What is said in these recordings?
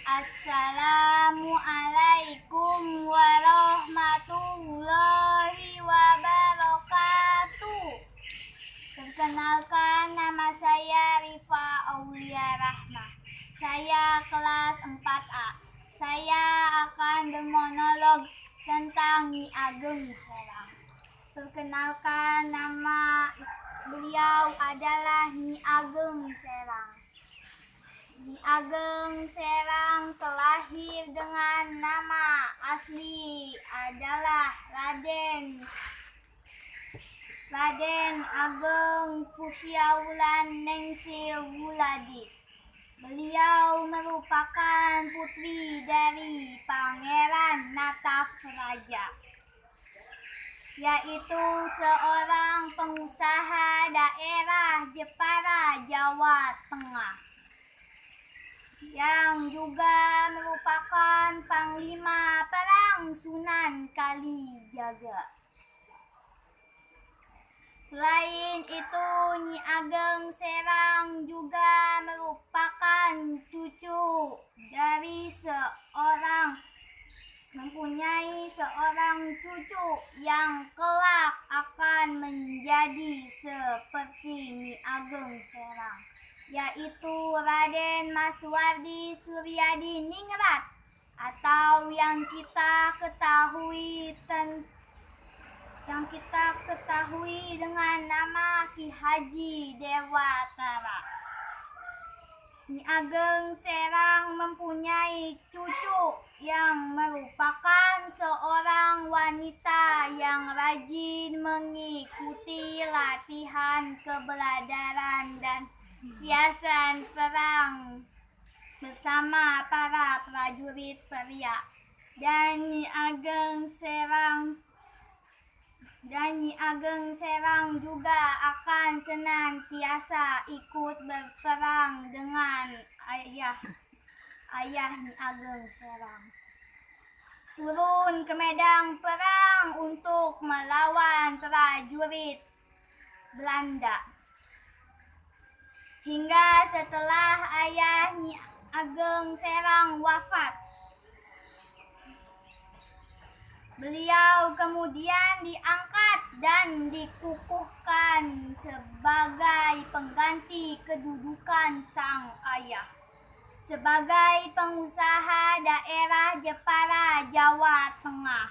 Assalamualaikum warahmatullahi wabarakatuh. Perkenalkan, nama saya Rifa Aulia Rahmah. Saya kelas 4A. Saya akan bermonolog tentang Nyi Ageng Serang. Perkenalkan, nama beliau adalah Nyi Ageng Serang. Nyi Ageng Serang terlahir dengan nama asli adalah Raden Ageng Pusiaulan Ningsih Wuladi. Beliau merupakan putri dari Pangeran Natafraja, yaitu seorang pengusaha daerah Jepara, Jawa Tengah, yang juga merupakan Panglima Perang Sunan Kalijaga. Selain itu, Nyi Ageng Serang juga merupakan mempunyai seorang cucu yang kelak akan menjadi seperti Nyi Ageng Serang, yaitu Raden Maswardi Suryadiningrat, atau yang kita ketahui dengan nama Ki Haji Dewatara. Nyi Ageng Serang mempunyai cucu yang merupakan seorang wanita yang rajin mengikuti latihan keberadaran dan siasat perang bersama para prajurit pria. Dan Nyi Ageng Serang juga akan senantiasa ikut berperang dengan ayah Nyi Ageng Serang, turun ke medan perang untuk melawan prajurit Belanda. Hingga setelah ayah Nyi Ageng Serang wafat, beliau kemudian diangkat dan dikukuhkan sebagai pengganti kedudukan sang ayah sebagai pengusaha daerah Jepara, Jawa Tengah.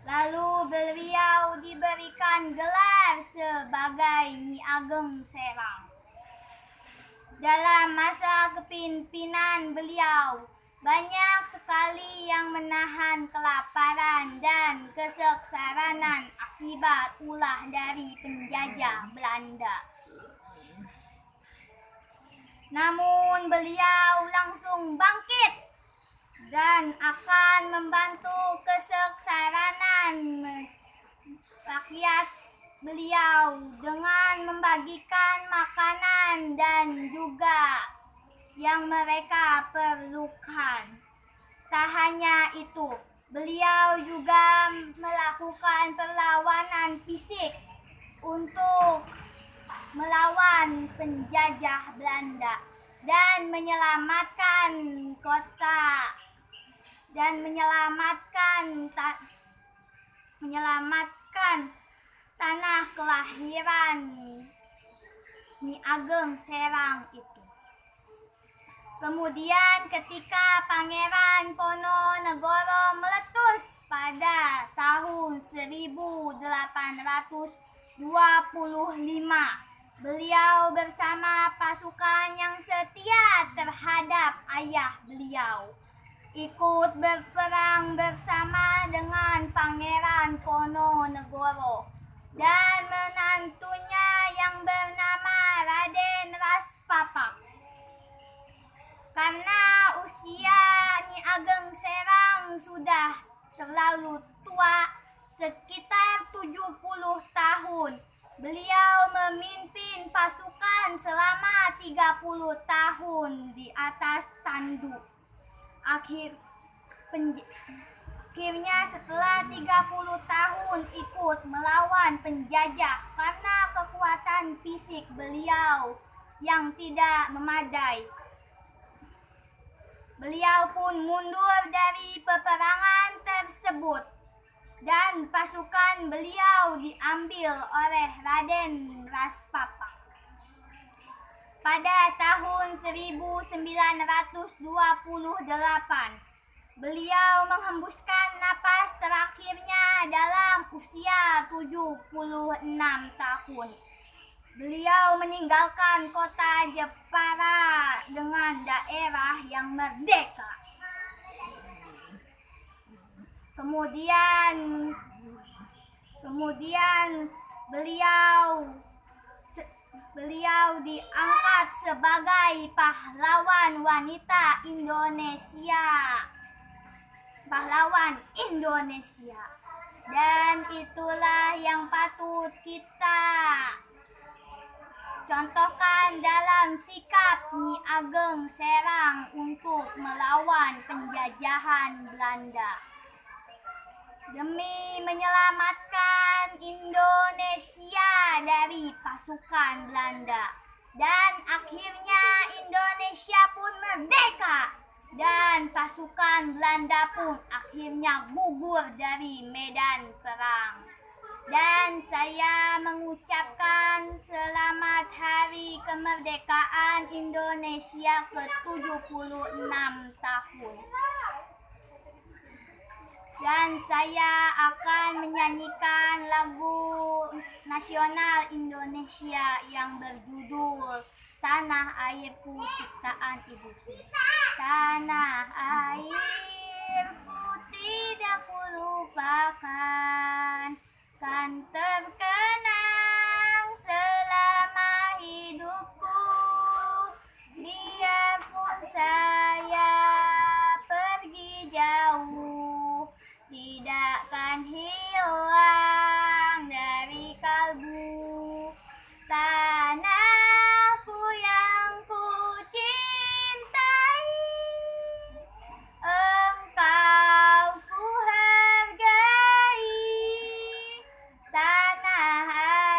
Lalu beliau diberikan gelar sebagai Nyi Ageng Serang. Dalam masa kepemimpinan beliau, banyak sekali yang menahan kelaparan dan kesengsaraan akibat ulah dari penjajah Belanda. Namun beliau langsung bangkit dan akan membantu kesengsaraan rakyat beliau dengan membagikan makanan dan juga yang mereka perlukan. Tak hanya itu, beliau juga melakukan perlawanan fisik untuk melawan penjajah Belanda dan menyelamatkan tanah kelahiran Nyi Ageng Serang itu. Kemudian ketika Pangeran Ponorogo meletus pada tahun 1825, beliau bersama pasukan yang setia terhadap ayah beliau ikut berperang bersama dengan Pangeran Ponorogo dan menantunya yang bernama Raden Raspapak. Karena usia Nyi Ageng Serang sudah terlalu tua, sekitar 70 tahun, beliau memimpin pasukan selama 30 tahun di atas tanduk. Akhirnya setelah 30 tahun ikut melawan penjajah karena kekuatan fisik beliau yang tidak memadai. Beliau pun mundur dari peperangan tersebut dan pasukan beliau diambil oleh Raden Raspapa. Pada tahun 1928, beliau menghembuskan napas terakhirnya dalam usia 76 tahun. Beliau meninggalkan kota Jepara dengan daerah yang merdeka. Kemudian beliau diangkat sebagai pahlawan wanita Indonesia. Dan itulah yang patut kita contohkan dalam sikap Nyi Ageng Serang untuk melawan penjajahan Belanda. Demi menyelamatkan Indonesia dari pasukan Belanda. Dan akhirnya Indonesia pun merdeka. Dan pasukan Belanda pun akhirnya gugur dari medan perang. Dan saya mengucapkan selamat Hari Kemerdekaan Indonesia ke-76 tahun. Dan saya akan menyanyikan lagu nasional Indonesia yang berjudul Tanah Airku Ciptaan Ibu Sri. Tanah airku tidak kulupakan, kan terkenang selama hidupku. Biarpun saya pergi jauh, tidak akan hilang dari kalbu. Tanahku yang ku cintai, engkau ku hargai. Tanah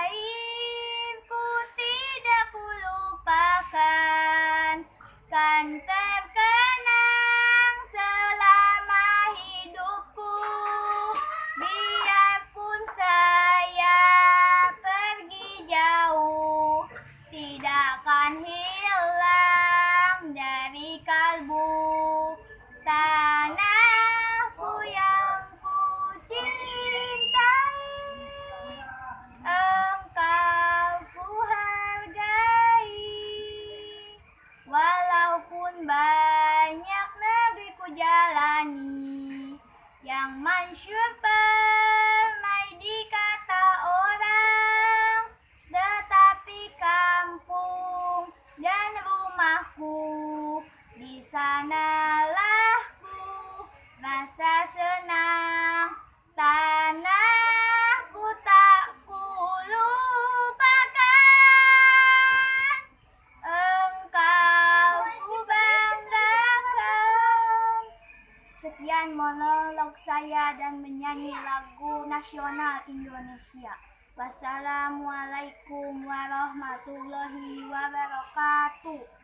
airku tidak ku lupakan, kan terkenang selama hidupku. Biarpun saya pergi jauh, tidak akan hilang dari kalbu. Tanahku yang ku cintai, engkau ku hargai. Walaupun banyak negeri ku jalani, yang masyhur permai dikata orang, tetapi kampung dan rumahku, di sanalah ku rasa senang. Tanahku tak ku lupakan, engkau ku banggakan. Sekian monolog saya dan menyanyi lagu nasional Indonesia. Wassalamualaikum warahmatullahi wabarakatuh.